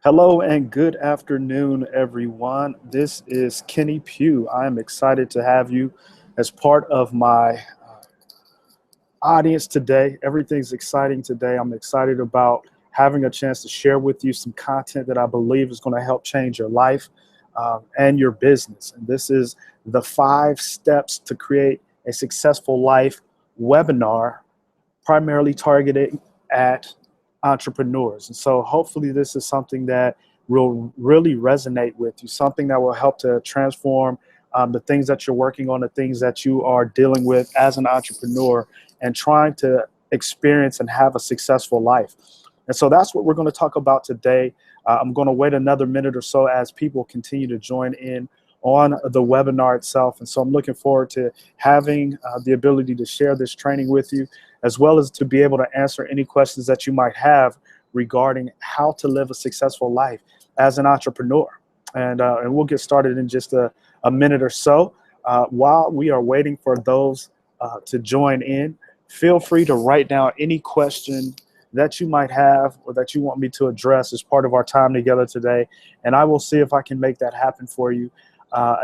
Hello and good afternoon, everyone. This is Kenny Pugh. I am excited to have you as part of my audience today. Everything's exciting today. I'm excited about having a chance to share with you some content that I believe is going to help change your life and your business. And this is the 5 steps to create a successful life webinar, primarily targeted at entrepreneurs. And so hopefully this is something that will really resonate with you, something that will help to transform the things that you're working on, the things that you are dealing with as an entrepreneur and trying to experience and have a successful life. And so that's what we're going to talk about today. I'm going to wait another minute or so as people continue to join in on the webinar itself. And so I'm looking forward to having the ability to share this training with you, as well as to be able to answer any questions that you might have regarding how to live a successful life as an entrepreneur. And we'll get started in just a minute or so. While we are waiting for those to join in, feel free to write down any question that you might have or that you want me to address as part of our time together today. And I will see if I can make that happen for you,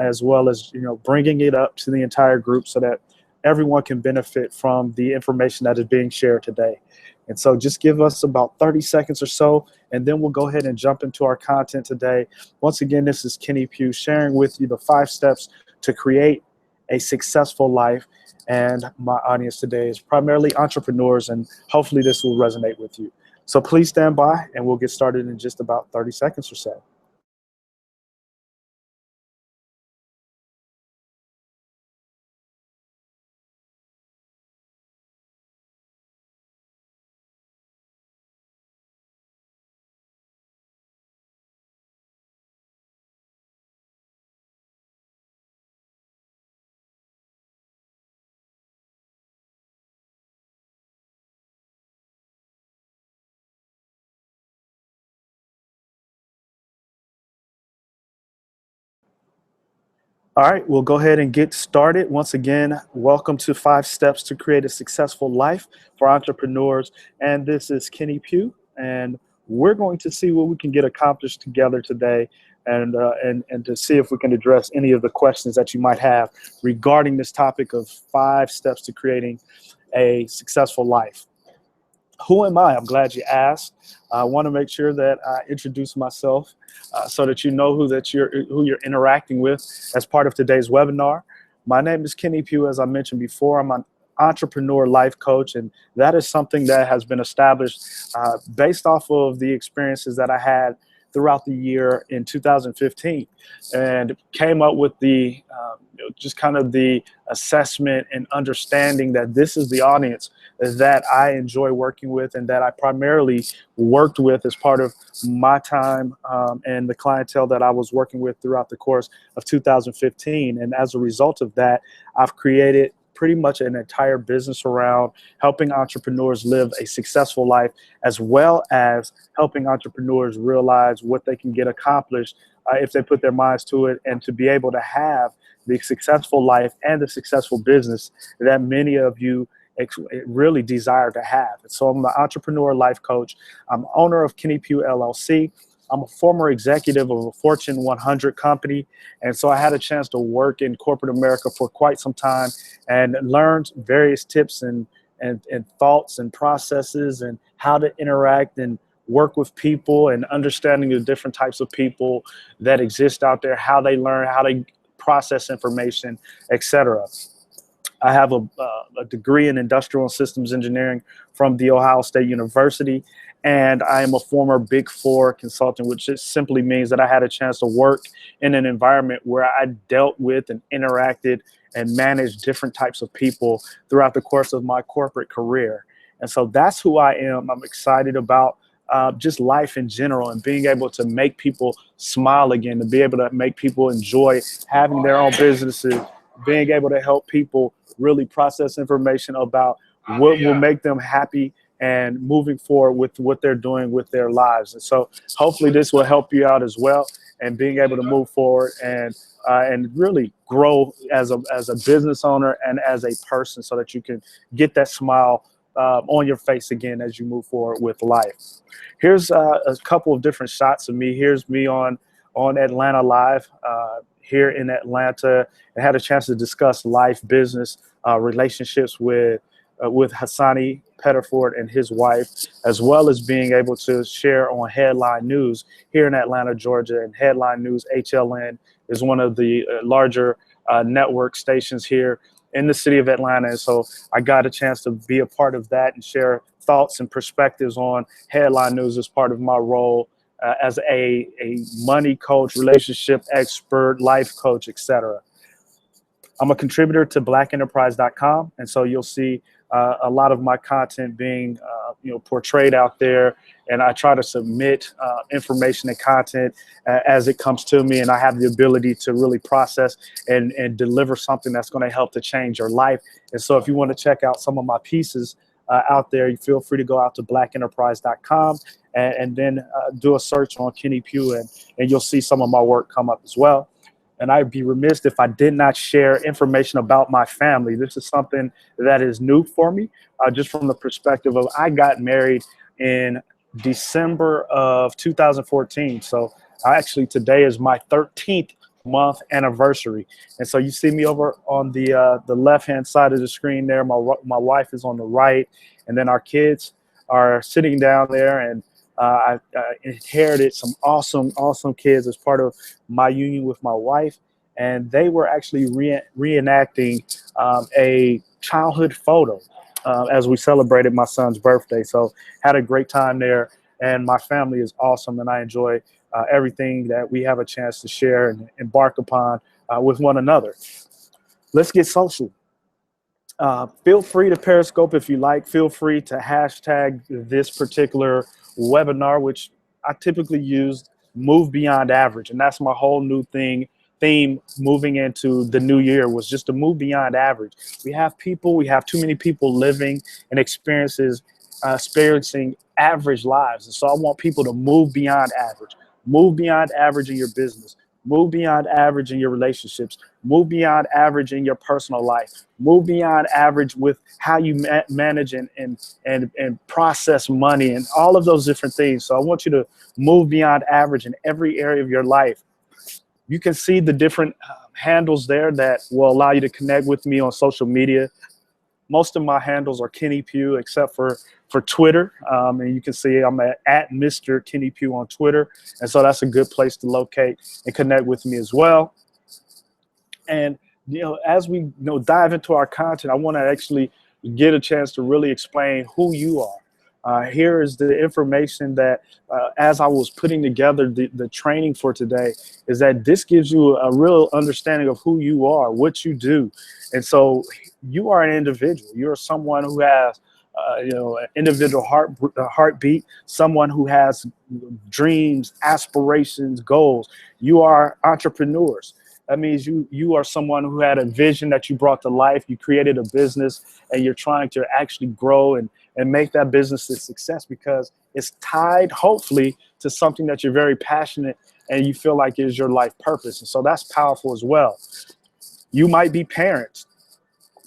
as well as, bringing it up to the entire group so that everyone can benefit from the information that is being shared today. And so just give us about 30 seconds or so, and then we'll go ahead and jump into our content today. Once again, this is Kenny Pugh sharing with you the 5 steps to create a successful life. And my audience today is primarily entrepreneurs, and hopefully this will resonate with you. So please stand by, and we'll get started in just about 30 seconds or so. All right, we'll go ahead and get started. Once again, welcome to 5 Steps to Create a Successful Life for Entrepreneurs. And this is Kenny Pugh, and we're going to see what we can get accomplished together today, and to see if we can address any of the questions that you might have regarding this topic of 5 steps to creating a successful life. Who am I? I'm glad you asked. I want to make sure that I introduce myself so that you know who you're interacting with as part of today's webinar. My name is Kenny Pugh. As I mentioned before, I'm an entrepreneur life coach, and that is something that has been established based off of the experiences that I had throughout the year in 2015, and came up with the just kind of the assessment and understanding that this is the audience that I enjoy working with and that I primarily worked with as part of my time and the clientele that I was working with throughout the course of 2015. And as a result of that, I've created pretty much an entire business around helping entrepreneurs live a successful life, as well as helping entrepreneurs realize what they can get accomplished if they put their minds to it, and to be able to have the successful life and the successful business that many of you really desire to have. And so I'm an entrepreneur life coach. I'm owner of Kenny Pugh LLC. I'm a former executive of a Fortune 100 company. And so I had a chance to work in corporate America for quite some time and learned various tips and thoughts and processes and how to interact and work with people, and understanding the different types of people that exist out there, how they learn, how they process information, etc. I have a degree in industrial and systems engineering from The Ohio State University, and I am a former Big Four consultant, which just simply means that I had a chance to work in an environment where I dealt with and interacted and managed different types of people throughout the course of my corporate career. And so that's who I am. I'm excited about just life in general, and being able to make people smile again, to be able to make people enjoy having their own businesses, being able to help people really process information about what will make them happy and moving forward with what they're doing with their lives. And so hopefully this will help you out as well, and being able to move forward and really grow as a business owner and as a person, so that you can get that smile on your face again as you move forward with life. Here's a couple of different shots of me. Here's me on Atlanta Live here in Atlanta. I had a chance to discuss life, business, relationships with Hassani Pettiford and his wife, as well as being able to share on Headline News here in Atlanta, Georgia. And Headline News, HLN, is one of the larger network stations here in the city of Atlanta. And so I got a chance to be a part of that and share thoughts and perspectives on Headline News as part of my role as a money coach, relationship expert, life coach, etc. I'm a contributor to blackenterprise.com, and so you'll see a lot of my content being portrayed out there, and I try to submit information and content as it comes to me, and I have the ability to really process and deliver something that's going to help to change your life. And so if you want to check out some of my pieces out there, you feel free to go out to blackenterprise.com and then do a search on Kenny Pugh, and you'll see some of my work come up as well. And I'd be remiss if I did not share information about my family. This is something that is new for me, just from the perspective of I got married in December of 2014. So today is my 13th month anniversary. And so you see me over on the left-hand side of the screen there. My wife is on the right, and then our kids are sitting down there, and I inherited some awesome kids as part of my union with my wife, and they were actually reenacting a childhood photo as we celebrated my son's birthday. So had a great time there, and my family is awesome, and I enjoy everything that we have a chance to share and embark upon with one another. Let's get social. Feel free to Periscope if you like. Feel free to hashtag this particular webinar, which I typically use Move Beyond Average. And that's my whole new theme moving into the new year, was just to move beyond average. We have too many people living and experiencing average lives. And so I want people to move beyond average. Move beyond average in your business. Move beyond average in your relationships. Move beyond average in your personal life. Move beyond average with how you manage and process money and all of those different things. So I want you to move beyond average in every area of your life. You can see the different handles there that will allow you to connect with me on social media. Most of my handles are Kenny Pugh, except for Twitter. And you can see I'm at Mr. Kenny Pugh on Twitter. And so that's a good place to locate and connect with me as well. And, as we dive into our content, I want to actually get a chance to really explain who you are. Here is the information that, as I was putting together the training for today, is that this gives you a real understanding of who you are, what you do. And so you are an individual. You're someone who has, an individual heartbeat, someone who has dreams, aspirations, goals. You are entrepreneurs. That means you are someone who had a vision that you brought to life. You created a business, and you're trying to actually grow and make that business a success, because it's tied, hopefully, to something that you're very passionate and you feel like is your life purpose. And so that's powerful as well. You might be parents.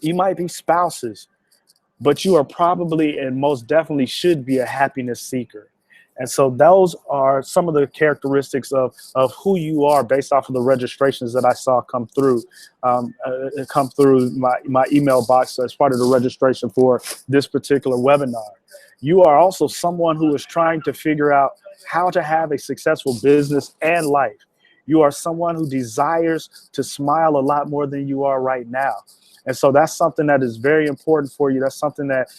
You might be spouses, but you are probably and most definitely should be a happiness seeker. And so those are some of the characteristics of who you are based off of the registrations that I saw come through my email box as part of the registration for this particular webinar. You are also someone who is trying to figure out how to have a successful business and life. You are someone who desires to smile a lot more than you are right now. And so that's something that is very important for you. That's something that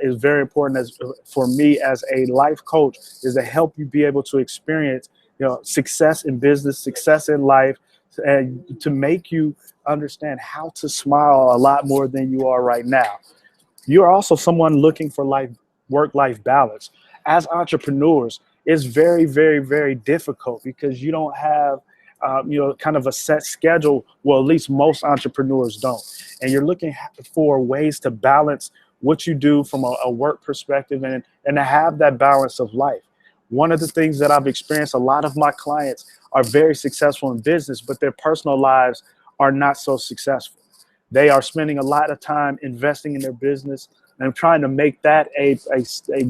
is very important for me as a life coach, is to help you be able to experience, success in business, success in life, and to make you understand how to smile a lot more than you are right now. You're also someone looking for work-life balance. As entrepreneurs, it's very, very, very difficult because you don't have kind of a set schedule. Well, at least most entrepreneurs don't. And you're looking for ways to balance what you do from a work perspective and to have that balance of life. One of the things that I've experienced, a lot of my clients are very successful in business, but their personal lives are not so successful. They are spending a lot of time investing in their business, and trying to make that a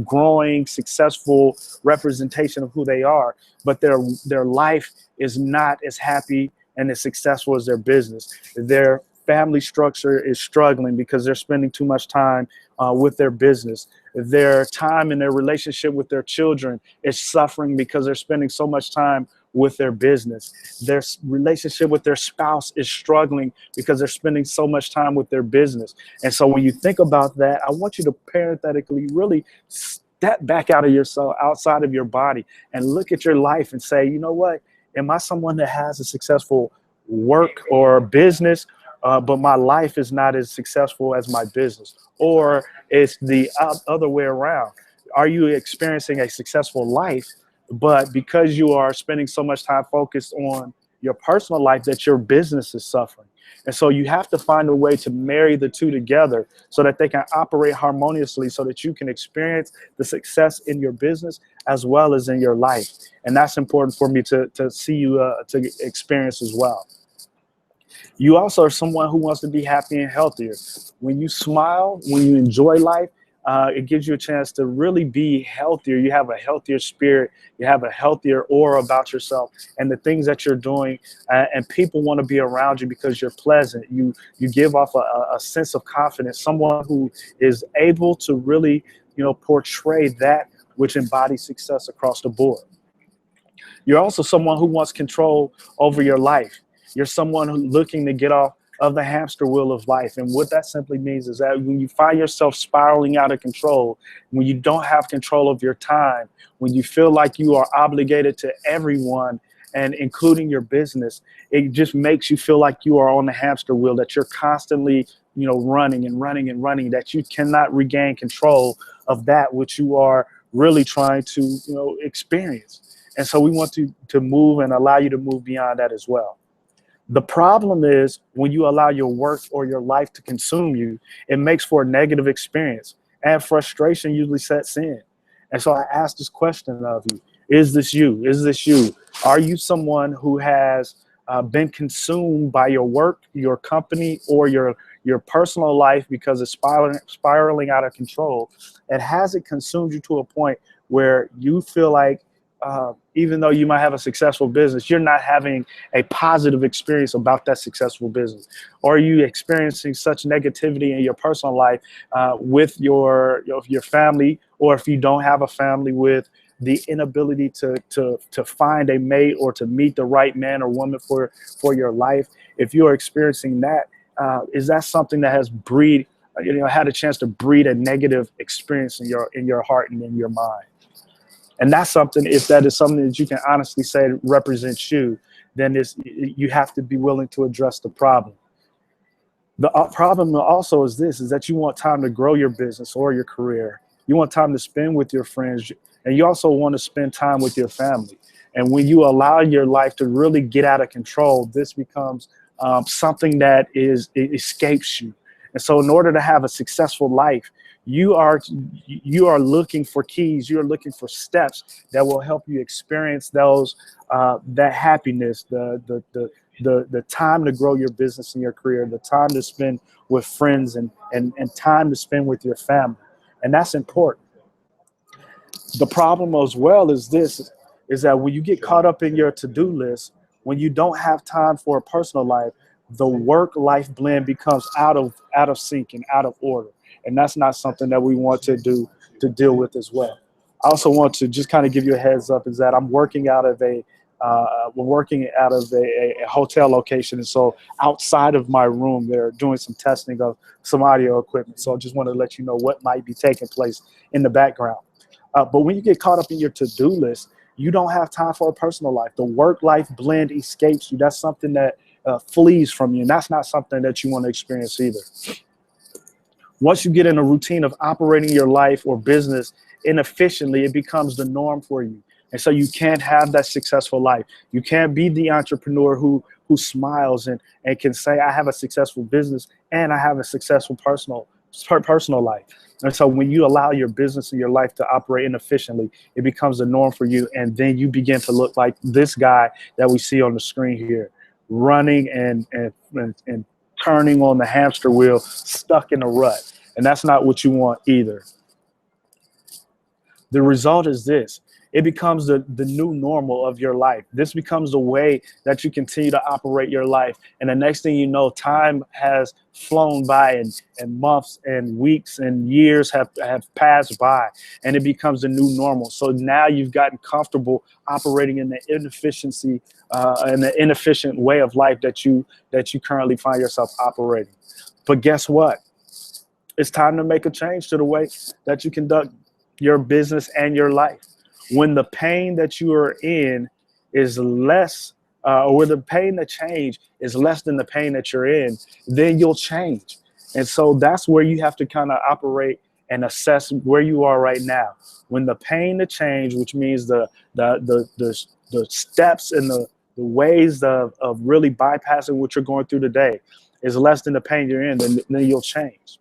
growing, successful representation of who they are. But their life is not as happy and as successful as their business. Their family structure is struggling because they're spending too much time with their business. Their time in their relationship with their children is suffering because they're spending so much time with their business. Their relationship with their spouse is struggling because they're spending so much time with their business. And so when you think about that, I want you to parenthetically really step back out of yourself, outside of your body, and look at your life and say, you know what? Am I someone that has a successful work or business, but my life is not as successful as my business? Or it's the other way around. Are you experiencing a successful life, but because you are spending so much time focused on your personal life that your business is suffering? And so you have to find a way to marry the two together so that they can operate harmoniously, so that you can experience the success in your business as well as in your life. And that's important for me to see you to experience as well. You also are someone who wants to be happy and healthier. When you smile, when you enjoy life, it gives you a chance to really be healthier. You have a healthier spirit. You have a healthier aura about yourself and the things that you're doing. And people want to be around you because you're pleasant. You give off a sense of confidence. Someone who is able to really, portray that which embodies success across the board. You're also someone who wants control over your life. You're someone who's looking to get off of the hamster wheel of life. And what that simply means is that when you find yourself spiraling out of control, when you don't have control of your time, when you feel like you are obligated to everyone, and including your business, it just makes you feel like you are on the hamster wheel, that you're constantly, running and running and running, that you cannot regain control of that which you are really trying to, experience. And so we want to move and allow you to move beyond that as well. The problem is when you allow your work or your life to consume you, it makes for a negative experience, and frustration usually sets in. And so I ask this question of you: is this you? Is this you? Are you someone who has been consumed by your work, your company, or your personal life because it's spiraling out of control? And has it consumed you to a point where you feel like even though you might have a successful business, you're not having a positive experience about that successful business? Or are you experiencing such negativity in your personal life with your family, or if you don't have a family, with the inability to find a mate or to meet the right man or woman for your life? If you are experiencing that, is that something that has had a chance to breed a negative experience in your heart and in your mind? And that's something, if that is something that you can honestly say represents you, then you have to be willing to address the problem. The problem also is that you want time to grow your business or your career. You want time to spend with your friends, and you also want to spend time with your family. And when you allow your life to really get out of control, this becomes something that it escapes you. And so in order to have a successful life, you are looking for keys. You're looking for steps that will help you experience that happiness, the time to grow your business and your career, the time to spend with friends, and time to spend with your family. And that's important. The problem as well is that when you get caught up in your to-do list, when you don't have time for a personal life, the work-life blend becomes out of sync and out of order. And that's not something that we want to deal with as well. I also want to just kind of give you a heads up, is that we're working out of a hotel location. And so outside of my room, they're doing some testing of some audio equipment. So I just want to let you know what might be taking place in the background. But when you get caught up in your to-do list, you don't have time for a personal life. The work-life blend escapes you. That's something that flees from you. And that's not something that you want to experience either. Once you get in a routine of operating your life or business inefficiently, it becomes the norm for you. And so you can't have that successful life. You can't be the entrepreneur who smiles and can say, I have a successful business and I have a successful personal life. And so when you allow your business and your life to operate inefficiently, it becomes the norm for you. And then you begin to look like this guy that we see on the screen here, running and turning on the hamster wheel, stuck in a rut. And that's not what you want either. The result is this. It becomes the new normal of your life. This becomes the way that you continue to operate your life. And the next thing you know, time has flown by, and months and weeks and years have passed by, and it becomes the new normal. So now you've gotten comfortable operating in the inefficiency and the inefficient way of life that you currently find yourself operating. But guess what? It's time to make a change to the way that you conduct your business and your life. When the pain that you are in is less, or the pain to change is less than the pain that you're in, then you'll change. And so that's where you have to kind of operate and assess where you are right now. When the pain to change, which means the steps and the ways of really bypassing what you're going through today is less than the pain you're in, then you'll change.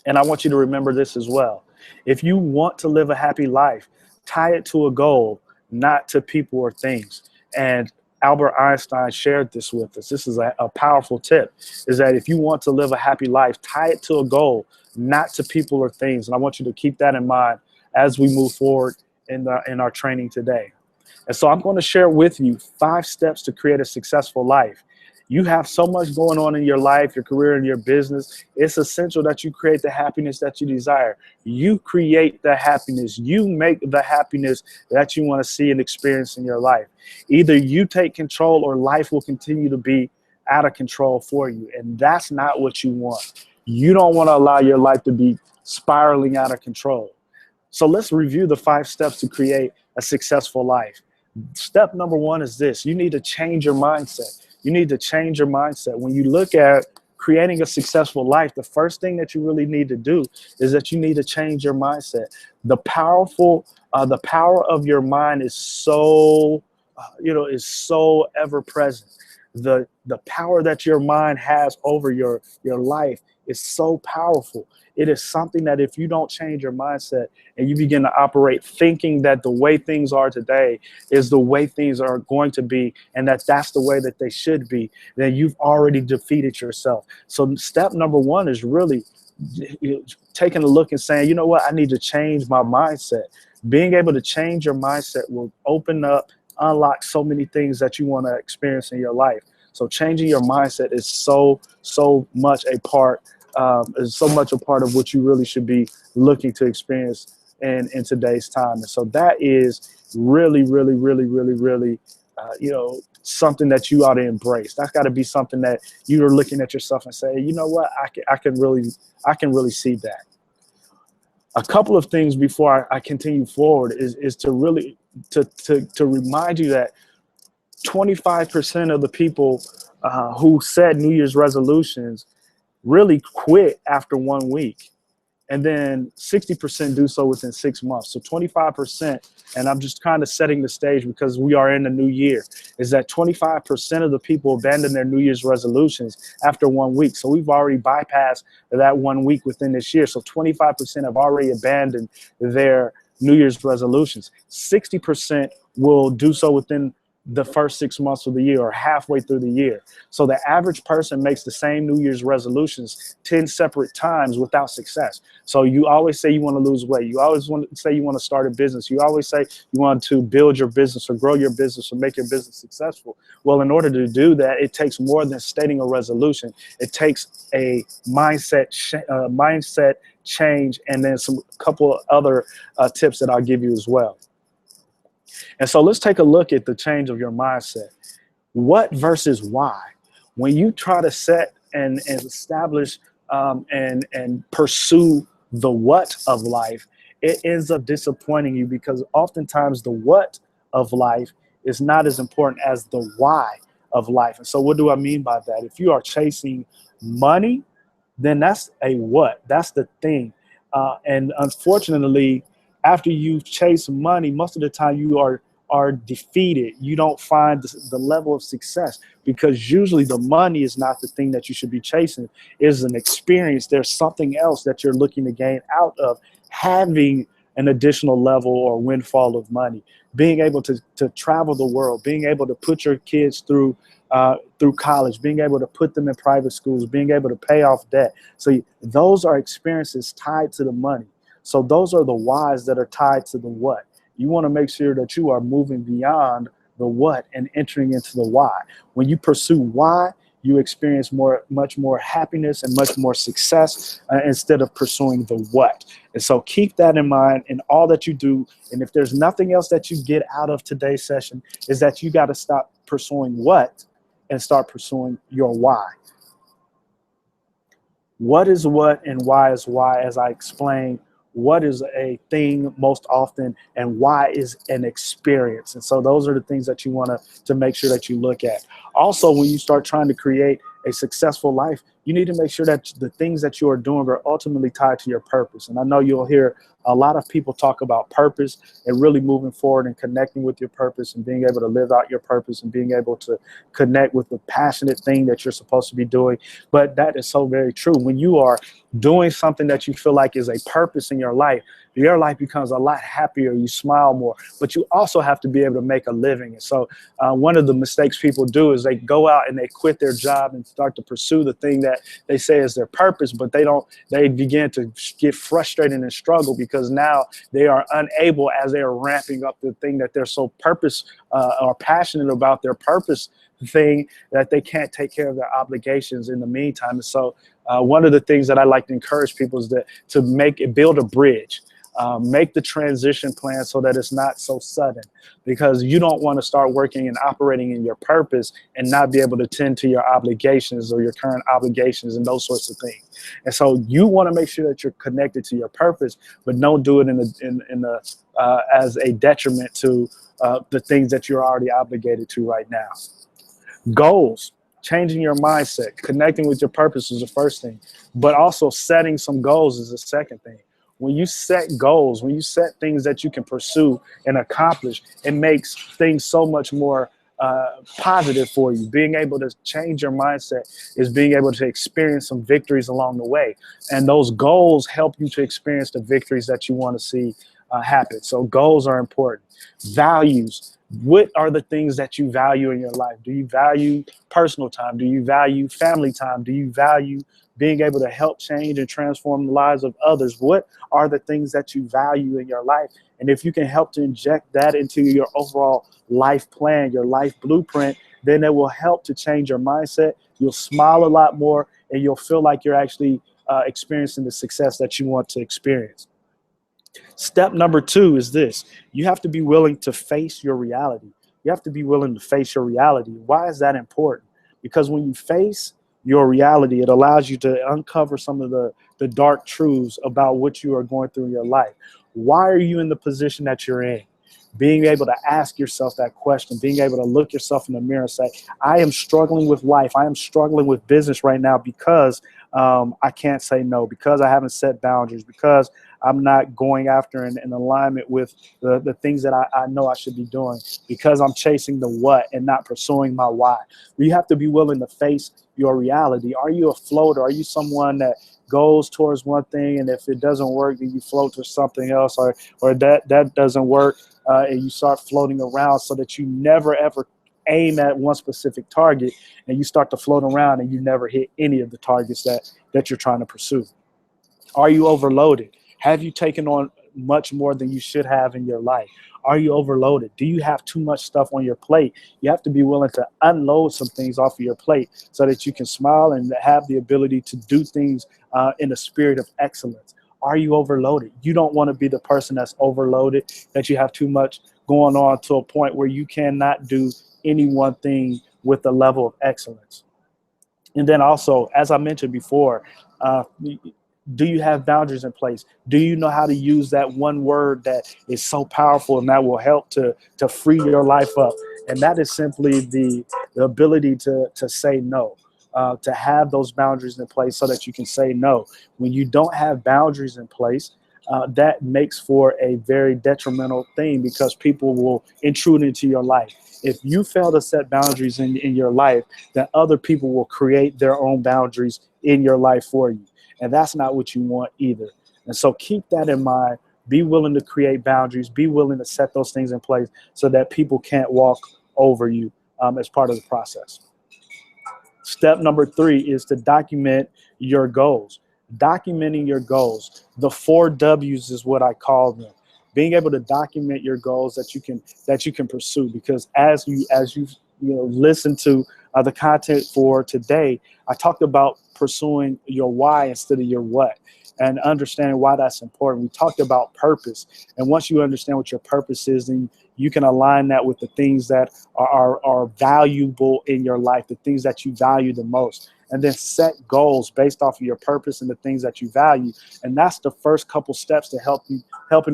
And I want you to remember this as well. If you want to live a happy life, tie it to a goal, not to people or things. And Albert Einstein shared this with us. This is a powerful tip, is that if you want to live a happy life, tie it to a goal, not to people or things. And I want you to keep that in mind as we move forward in our training today. And so I'm going to share with you 5 steps to create a successful life. You have so much going on in your life, your career, and your business. It's essential that you create the happiness that you desire. You create the happiness. You make the happiness that you want to see and experience in your life. Either you take control or life will continue to be out of control for you. And that's not what you want. You don't want to allow your life to be spiraling out of control. So let's review the 5 steps to create a successful life. Step number 1 is this. You need to change your mindset. You need to change your mindset. When you look at creating a successful life, the first thing that you really need to do is that you need to change your mindset. The power of your mind is so, is so ever present. The power that your mind has over your life is so powerful. It is something that if you don't change your mindset and you begin to operate thinking that the way things are today is the way things are going to be, and that's the way that they should be, then you've already defeated yourself. So step number 1 is really taking a look and saying, you know what, I need to change my mindset. Being able to change your mindset will unlock so many things that you want to experience in your life. So changing your mindset is so much a part of what you really should be looking to experience in today's time. And so that is really something that you ought to embrace. That's got to be something that you're looking at yourself and say, you know what, I can really see that. A couple of things before I continue forward is to really to remind you that 25% of the people who set New Year's resolutions really quit after 1 week, and then 60% do so within 6 months. So 25%, and I'm just kind of setting the stage because we are in the new year, is that 25% of the people abandon their New Year's resolutions after 1 week. So we've already bypassed that 1 week within this year. So 25% have already abandoned their New Year's resolutions. 60% will do so within the first 6 months of the year or halfway through the year. So the average person makes the same New Year's resolutions 10 separate times without success. So you always say you want to lose weight. You always want to say you want to start a business. You always say you want to build your business or grow your business or make your business successful. Well, in order to do that, it takes more than stating a resolution. It takes a mindset change, and then a couple of other tips that I'll give you as well. And so let's take a look at the change of your mindset. What versus why? When you try to set and establish and pursue the what of life, it ends up disappointing you, because oftentimes the what of life is not as important as the why of life. And so what do I mean by that? If you are chasing money, then that's a what. That's the thing. And unfortunately, after you chase money, most of the time you are defeated. You don't find the level of success, because usually the money is not the thing that you should be chasing. It's an experience. There's something else that you're looking to gain out of having an additional level or windfall of money. Being able to travel the world, being able to put your kids through through college, being able to put them in private schools, being able to pay off debt. So those are experiences tied to the money. So those are the whys that are tied to the what. You want to make sure that you are moving beyond the what and entering into the why. When you pursue why, you experience much more happiness and much more success instead of pursuing the what. And so keep that in mind in all that you do. And if there's nothing else that you get out of today's session, is that you got to stop pursuing what and start pursuing your why. What is what and why is why, as I explained. What is a thing most often, and why is an experience? And so those are the things that you want to make sure that you look at. Also, when you start trying to create a successful life, you need to make sure that the things that you are doing are ultimately tied to your purpose. And I know you'll hear a lot of people talk about purpose and really moving forward and connecting with your purpose and being able to live out your purpose and being able to connect with the passionate thing that you're supposed to be doing. But that is so very true. When you are doing something that you feel like is a purpose in your life becomes a lot happier. You smile more, but you also have to be able to make a living. And so one of the mistakes people do is they go out and they quit their job and start to pursue the thing that they say is their purpose, but they begin to get frustrated and struggle because now they are unable, as they are ramping up the thing that they're so or passionate about, their purpose thing, that they can't take care of their obligations in the meantime. And so one of the things that I like to encourage people is to build a bridge. Make the transition plan so that it's not so sudden, because you don't want to start working and operating in your purpose and not be able to tend to your obligations or your current obligations and those sorts of things. And so you want to make sure that you're connected to your purpose, but don't do it as a detriment to the things that you're already obligated to right now. Goals. Changing your mindset, connecting with your purpose is the first thing, but also setting some goals is the second thing. When you set goals, when you set things that you can pursue and accomplish, it makes things so much more positive for you. Being able to change your mindset is being able to experience some victories along the way. And those goals help you to experience the victories that you want to see happen. So goals are important. Values. What are the things that you value in your life? Do you value personal time? Do you value family time? Do you value being able to help change and transform the lives of others? What are the things that you value in your life? And if you can help to inject that into your overall life plan, your life blueprint, then it will help to change your mindset. You'll smile a lot more, and you'll feel like you're actually experiencing the success that you want to experience. Step number 2 is this. You have to be willing to face your reality. You have to be willing to face your reality. Why is that important? Because when you face your reality, it allows you to uncover some of the dark truths about what you are going through in your life. Why are you in the position that you're in? Being able to ask yourself that question, being able to look yourself in the mirror and say, I am struggling with life. I am struggling with business right now because I can't say no, because I haven't set boundaries, because I'm not going after in alignment with the things that I know I should be doing, because I'm chasing the what and not pursuing my why. You have to be willing to face your reality. Are you a floater? Are you someone that goes towards one thing, and if it doesn't work, then you float to something else, or that doesn't work, and you start floating around so that you never ever aim at one specific target, and you start to float around and you never hit any of the targets that you're trying to pursue? Are you overloaded? Have you taken on much more than you should have in your life? Are you overloaded? Do you have too much stuff on your plate? You have to be willing to unload some things off of your plate so that you can smile and have the ability to do things in a spirit of excellence. Are you overloaded? You don't want to be the person that's overloaded, that you have too much going on to a point where you cannot do any one thing with a level of excellence. And then also, as I mentioned before, do you have boundaries in place? Do you know how to use that one word that is so powerful and that will help to free your life up? And that is simply the ability to say no, to have those boundaries in place so that you can say no. When you don't have boundaries in place, that makes for a very detrimental thing, because people will intrude into your life. If you fail to set boundaries in your life, then other people will create their own boundaries in your life for you. And that's not what you want either. And so keep that in mind. Be willing to create boundaries. Be willing to set those things in place so that people can't walk over you as part of the process. Step number 3 is to document your goals. Documenting your goals. The 4 W's is what I call them. Being able to document your goals that you can pursue, because as you listen to the content for today, I talked about pursuing your why instead of your what, and understanding why that's important. We talked about purpose, and once you understand what your purpose is, then you can align that with the things that are valuable in your life, the things that you value the most, and then set goals based off of your purpose and the things that you value. And that's the first couple steps to helping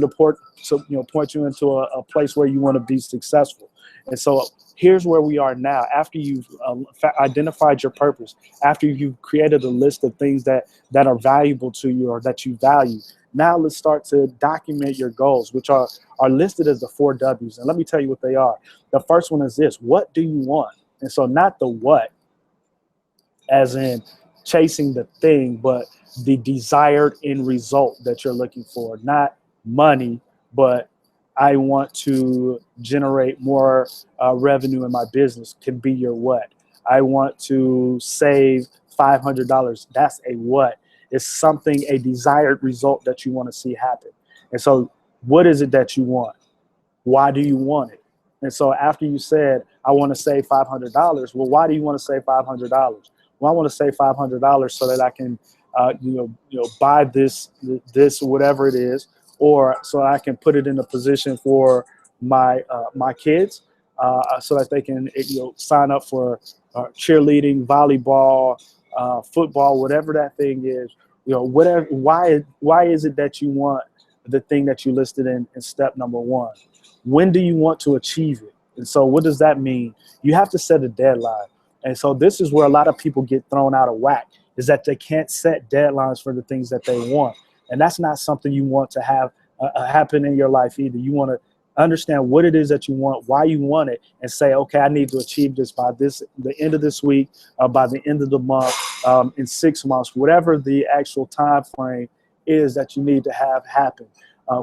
to point you into a place where you want to be successful. And so here's where we are now. After you've identified your purpose, after you've created a list of things that are valuable to you or that you value, now let's start to document your goals, which are listed as the 4 W's. And let me tell you what they are. The first one is this: what do you want? And so not the what, as in chasing the thing, but the desired end result that you're looking for. Not money, but I want to generate more revenue in my business can be your what. I want to save $500. That's a what. It's something, a desired result that you want to see happen. And so what is it that you want? Why do you want it? And so after you said, I want to save $500, well, why do you want to save $500? Well, I want to save $500 so that I can, buy this, whatever it is, or so I can put it in a position for my kids, so that they can sign up for cheerleading, volleyball, football, whatever that thing is. Whatever. Why is it that you want the thing that you listed in step number 1? When do you want to achieve it? And so what does that mean? You have to set a deadline. And so this is where a lot of people get thrown out of whack, is that they can't set deadlines for the things that they want. And that's not something you want to have happen in your life either. You want to understand what it is that you want, why you want it, and say, okay, I need to achieve this by the end of this week, by the end of the month, in 6 months, whatever the actual time frame is that you need to have happen.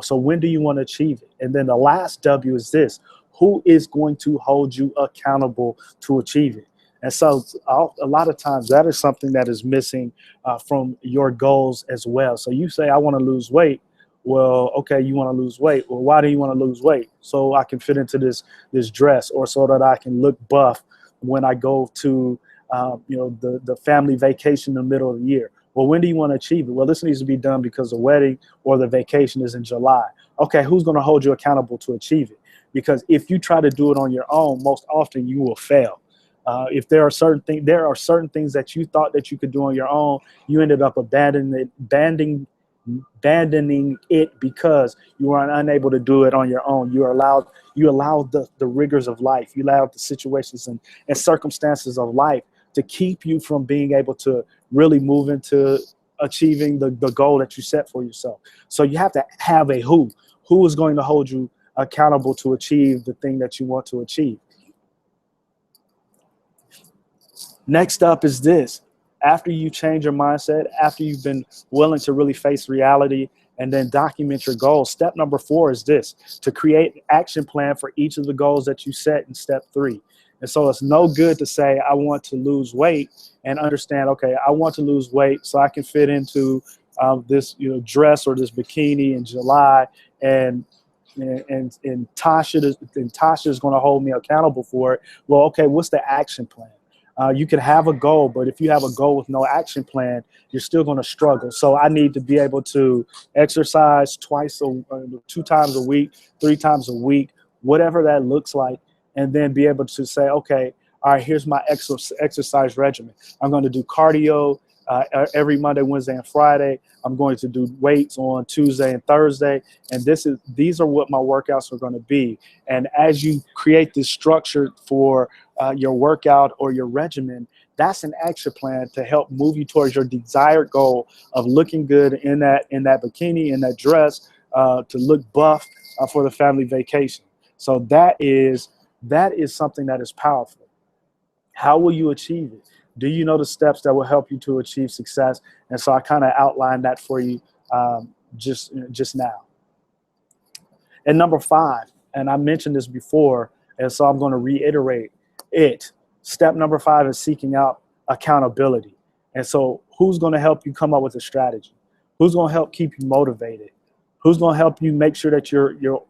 So when do you want to achieve it? And then the last W is this: who is going to hold you accountable to achieve it? And so a lot of times that is something that is missing from your goals as well. So you say, I want to lose weight. Well, okay, you want to lose weight. Well, why do you want to lose weight? So I can fit into this dress, or so that I can look buff when I go to the family vacation in the middle of the year. Well, when do you want to achieve it? Well, this needs to be done because the wedding or the vacation is in July. Okay, who's going to hold you accountable to achieve it? Because if you try to do it on your own, most often you will fail. If there are certain things that you thought that you could do on your own, you ended up abandoning it because you were unable to do it on your own. You allowed the rigors of life, you allowed the situations and circumstances of life to keep you from being able to really move into achieving the goal that you set for yourself. So you have to have a who is going to hold you accountable to achieve the thing that you want to achieve. Next up is this: after you change your mindset, after you've been willing to really face reality and then document your goals, step number 4 is this: to create an action plan for each of the goals that you set in step 3. And so it's no good to say, I want to lose weight, and understand, okay, I want to lose weight so I can fit into this dress or this bikini in July, and Tasha is going to hold me accountable for it. Well, okay, what's the action plan? You can have a goal, but if you have a goal with no action plan, you're still going to struggle. So I need to be able to exercise 2 times a week, 3 times a week, whatever that looks like, and then be able to say, okay, all right, here's my exercise regimen. I'm going to do cardio every Monday, Wednesday, and Friday. I'm going to do weights on Tuesday and Thursday, and these are what my workouts are going to be. And as you create this structure for your workout or your regimen, that's an action plan to help move you towards your desired goal of looking good in that bikini, in that dress, to look buff for the family vacation. So that is something that is powerful. How will you achieve it? Do you know the steps that will help you to achieve success? And so I kind of outlined that for you just now. And number 5, and I mentioned this before, and so I'm going to reiterate it. Step number 5 is seeking out accountability. And so who's going to help you come up with a strategy? Who's going to help keep you motivated? Who's going to help you make sure that you're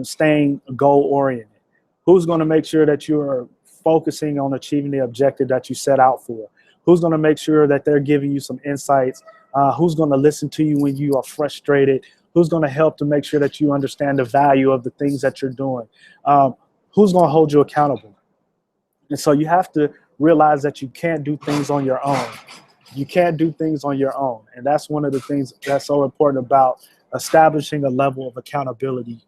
staying goal oriented? Who's going to make sure that you're focusing on achieving the objective that you set out for? Who's going to make sure that they're giving you some insights? Who's going to listen to you when you are frustrated? Who's going to help to make sure that you understand the value of the things that you're doing? Who's going to hold you accountable? And so you have to realize that you can't do things on your own. You can't do things on your own. And that's one of the things that's so important about establishing a level of accountability.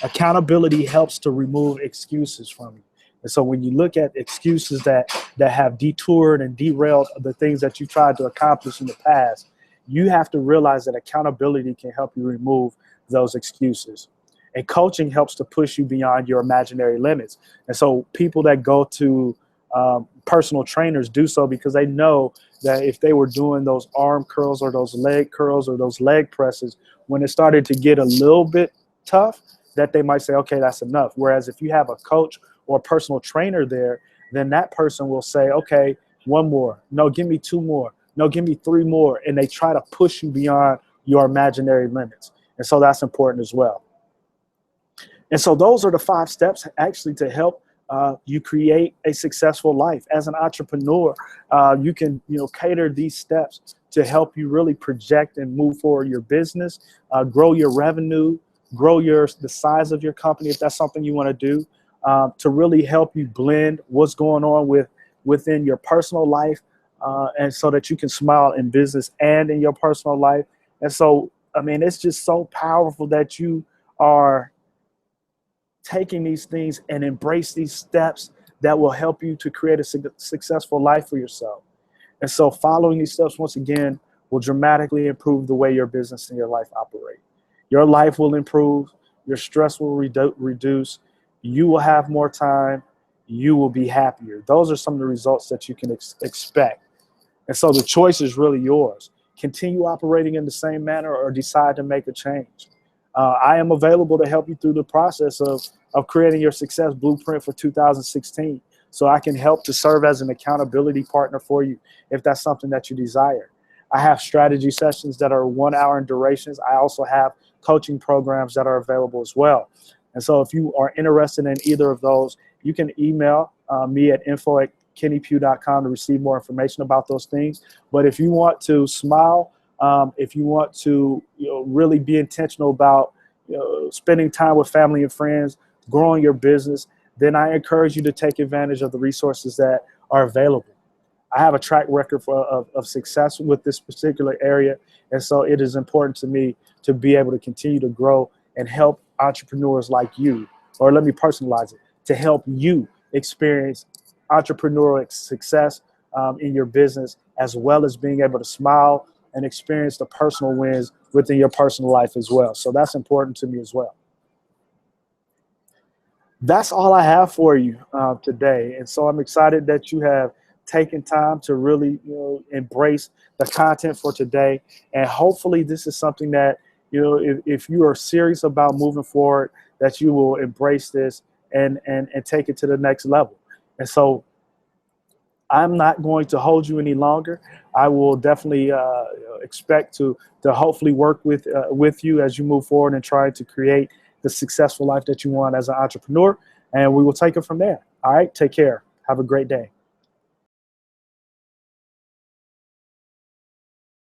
Accountability helps to remove excuses from you. And so when you look at excuses that have detoured and derailed the things that you tried to accomplish in the past, you have to realize that accountability can help you remove those excuses. And coaching helps to push you beyond your imaginary limits. And so people that go to personal trainers do so because they know that if they were doing those arm curls or those leg curls or those leg presses, when it started to get a little bit tough, that they might say, okay, that's enough. Whereas if you have a coach or a personal trainer there, then that person will say, okay, one more. No, give me two more. No, give me three more. And they try to push you beyond your imaginary limits. And so that's important as well. And so those are the 5 steps actually to help you create a successful life. As an entrepreneur, you can cater these steps to help you really project and move forward your business, grow your revenue, grow the size of your company if that's something you want to do, to really help you blend what's going on within your personal life, and so that you can smile in business and in your personal life. And so, I mean, it's just so powerful that you are taking these things and embrace these steps that will help you to create a successful life for yourself. And so following these steps, once again, will dramatically improve the way your business and your life operate. Your life will improve, your stress will reduce, you will have more time, you will be happier. Those are some of the results that you can expect. And so the choice is really yours. Continue operating in the same manner or decide to make a change. I am available to help you through the process of creating your success blueprint for 2016. So I can help to serve as an accountability partner for you if that's something that you desire. I have strategy sessions that are 1 hour in durations. I also have coaching programs that are available as well. And so if you are interested in either of those, you can email me at info@kennypugh.com to receive more information about those things. But if you want to smile, if you want to really be intentional about spending time with family and friends, growing your business, then I encourage you to take advantage of the resources that are available. I have a track record of success with this particular area, and so it is important to me to be able to continue to grow and help entrepreneurs like you, or let me personalize it, to help you experience entrepreneurial success in your business, as well as being able to smile and experience the personal wins within your personal life as well. So that's important to me as well. That's all I have for you today. And so I'm excited that you have taken time to really embrace the content for today. And hopefully this is something that, if you are serious about moving forward, that you will embrace this and take it to the next level. And so I'm not going to hold you any longer. I will definitely expect to hopefully work with you as you move forward and try to create the successful life that you want as an entrepreneur. And we will take it from there. All right, take care. Have a great day.